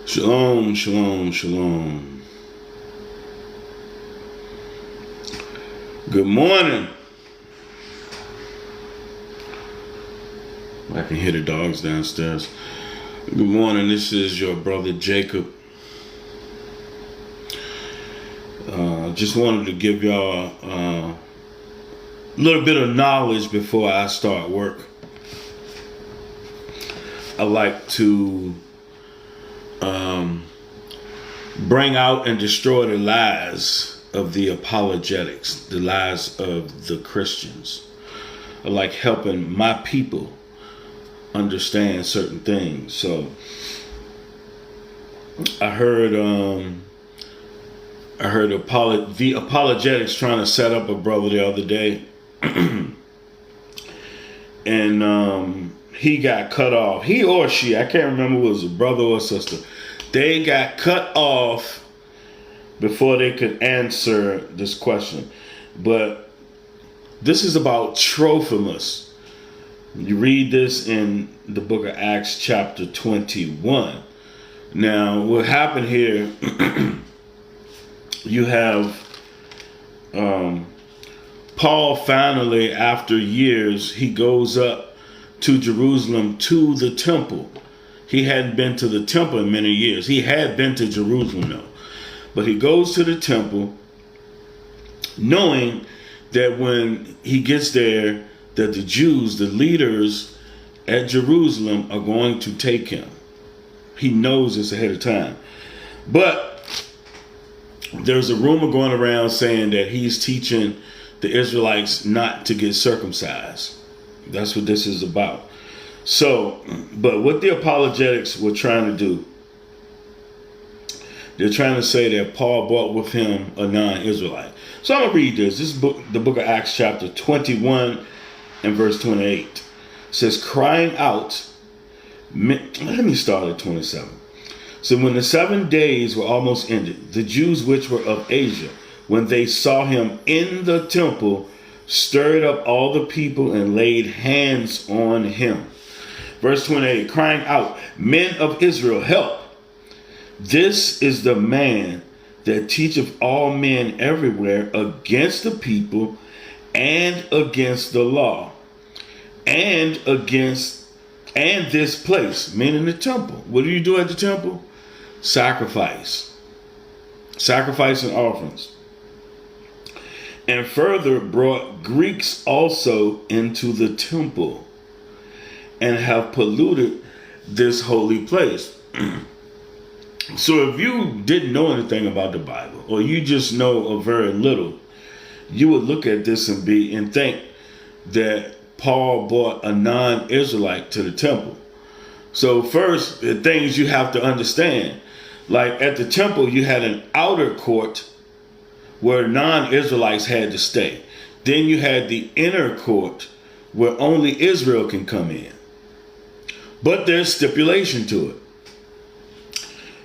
Shalom, shalom, shalom. Good morning. I can hear the dogs downstairs. Good morning. This is your brother Jacob. Just wanted to give y'all a little bit of knowledge before I start work. I like to bring out and destroy the lies of the apologetics, the lies of the Christians. I like helping my people understand certain things. So I heard the apologetics trying to set up a brother the other day, and he got cut off. He or she, I can't remember, was a brother or sister. They got cut off before they could answer this question. But this is about Trophimus. You read this in the book of Acts chapter 21. Now, what happened here, you have Paul finally, after years, he goes up to Jerusalem to the temple. He hadn't been to the temple in many years. He had been to Jerusalem though. But he goes to the temple knowing that when he gets there, that the Jews, the leaders at Jerusalem, are going to take him. He knows this ahead of time. But there's a rumor going around saying that he's teaching the Israelites not to get circumcised. That's what this is about. So, but what the apologetics were trying to do, they're trying to say that Paul brought with him a non-Israelite. So I'm going to read this. This is the book of Acts chapter 21 and verse 28. It says, crying out, let me start at 27. So when the 7 days were almost ended, the Jews which were of Asia, when they saw him in the temple, stirred up all the people and laid hands on him. Verse 28, crying out, men of Israel, help. This is the man that teacheth all men everywhere against the people and against the law and this place, meaning the temple. What do you do at the temple? Sacrifice and offerings. And further brought Greeks also into the temple and have polluted this holy place. So if you didn't know anything about the Bible, or you just know a very little, you would look at this and think that Paul brought a non-Israelite to the temple. So first, the things you have to understand, like at the temple, you had an outer court where non-Israelites had to stay. Then you had the inner court where only Israel can come in. But there's stipulation to it.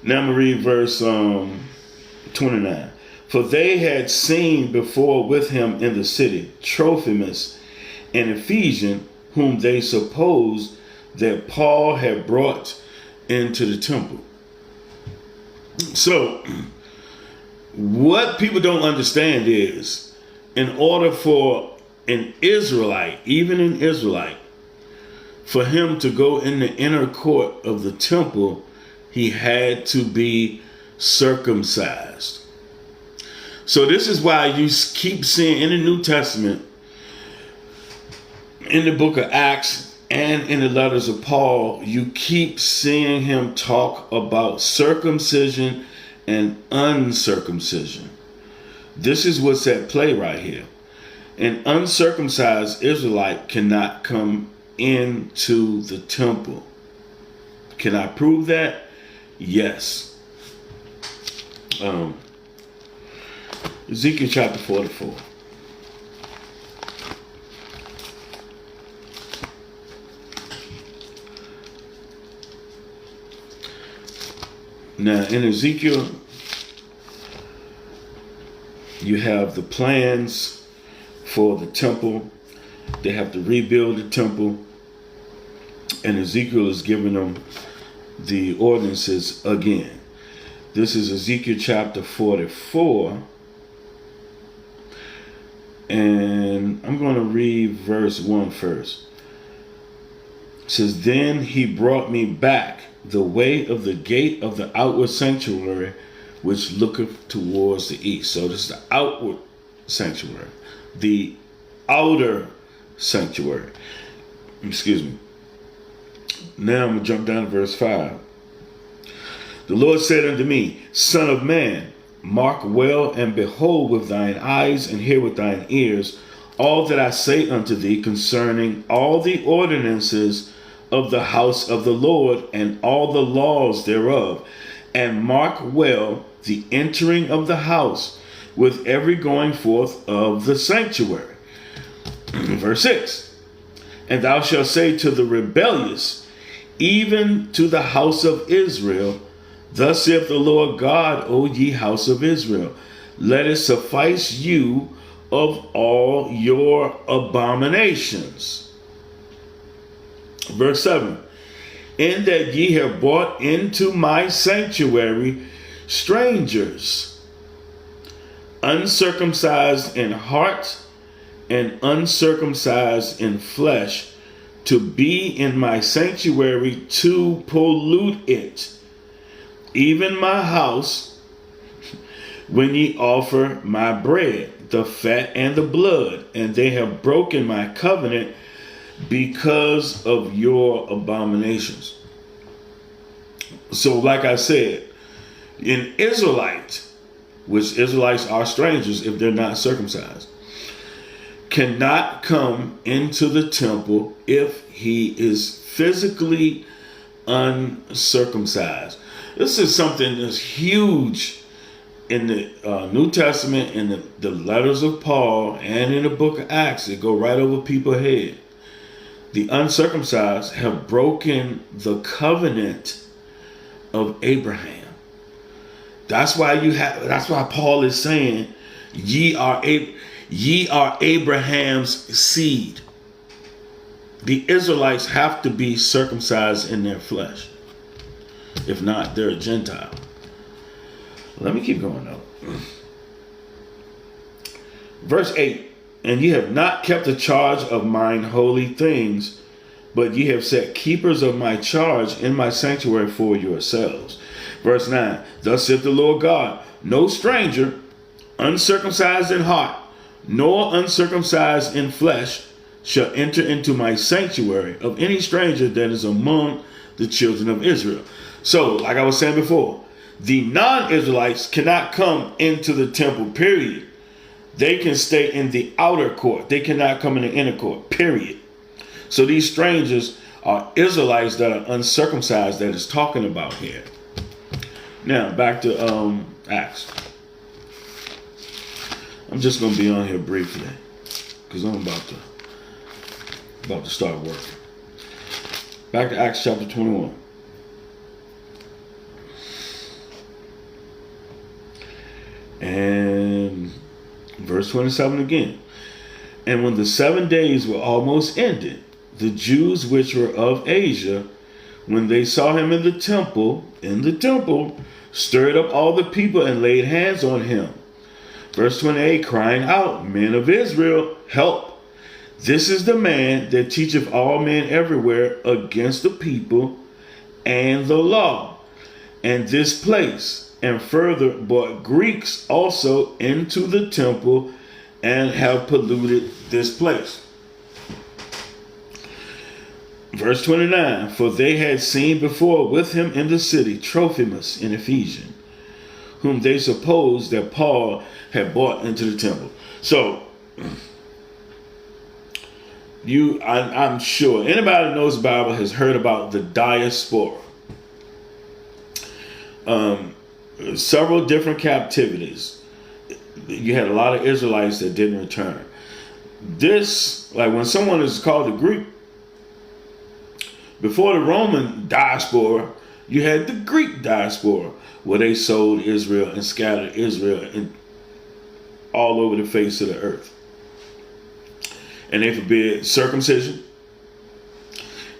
Now I'm going to read verse 29. For they had seen before with him in the city Trophimus an Ephesian, whom they supposed that Paul had brought into the temple. So, what people don't understand is, in order for an Israelite, even an Israelite, for him to go in the inner court of the temple, he had to be circumcised. So this is why you keep seeing in the New Testament, in the book of Acts and in the letters of Paul, you keep seeing him talk about circumcision and uncircumcision. This is what's at play right here. An uncircumcised Israelite cannot come into the temple. Can I prove that? Yes. Ezekiel chapter 44. Now in Ezekiel, you have the plans for the temple. They have to rebuild the temple. And Ezekiel is giving them the ordinances again. This is Ezekiel chapter 44. And I'm going to read verse 1 first. It says, "Then he brought me back the way of the gate of the outward sanctuary, which looketh towards the east." So this is the outward sanctuary. The outer sanctuary. Excuse me. Now I'm going to jump down to verse 5. "The Lord said unto me, Son of man, mark well and behold with thine eyes and hear with thine ears all that I say unto thee concerning all the ordinances of the house of the Lord and all the laws thereof. And mark well the entering of the house with every going forth of the sanctuary." Verse 6. "And thou shalt say to the rebellious, even to the house of Israel, Thus saith the Lord God, O ye house of Israel, let it suffice you of all your abominations." Verse 7. "In that ye have brought into my sanctuary strangers, uncircumcised in heart and uncircumcised in flesh, to be in my sanctuary to pollute it, even my house, when ye offer my bread, the fat and the blood, and they have broken my covenant because of your abominations." So like I said, in Israelite, which Israelites are strangers if they're not circumcised, cannot come into the temple if he is physically uncircumcised. This is something that's huge in the New Testament, in the letters of Paul, and in the book of Acts. They go right over people's head. The uncircumcised have broken the covenant of Abraham. That's why Paul is saying, ye are Abraham's seed. The Israelites have to be circumcised in their flesh. If not, they're a Gentile. Let me keep going though. Verse 8. "And ye have not kept the charge of mine holy things, but ye have set keepers of my charge in my sanctuary for yourselves." Verse 9. "Thus saith the Lord God, no stranger, uncircumcised in heart, nor uncircumcised in flesh, shall enter into my sanctuary of any stranger that is among the children of Israel." So, like I was saying before, the non-Israelites cannot come into the temple, period. They can stay in the outer court. They cannot come in the inner court, period. So these strangers are Israelites that are uncircumcised that is talking about here. Now, back to Acts. I'm just going to be on here briefly because I'm about to start working. Back to Acts chapter 21. And verse 27 again. "And when the 7 days were almost ended, the Jews which were of Asia, when they saw him in the temple, stirred up all the people and laid hands on him." Verse 28, "Crying out, Men of Israel, help. This is the man that teacheth all men everywhere against the people and the law, and this place. And further brought Greeks also into the temple and have polluted this place." Verse 29, "For they had seen before with him in the city Trophimus an Ephesian, whom they supposed that Paul had brought into the temple." So, I'm sure anybody who knows the Bible has heard about the diaspora. Several different captivities. You had a lot of Israelites that didn't return. This, like when someone is called a Greek, before the Roman diaspora, you had the Greek diaspora, where they sold Israel and scattered Israel all over the face of the earth. And they forbid circumcision,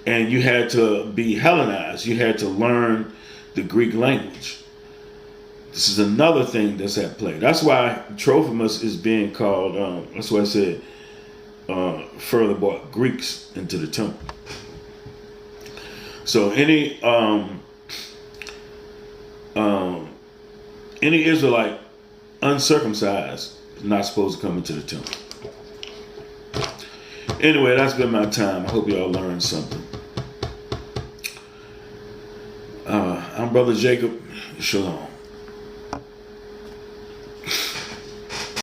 And you had to be Hellenized. You had to learn the Greek language. This is another thing that's at play. That's why Trophimus is being called, that's why I said, further brought Greeks into the temple. So any Israelite uncircumcised is not supposed to come into the temple. Anyway, that's been my time. I hope y'all learned something. I'm Brother Jacob. Shalom.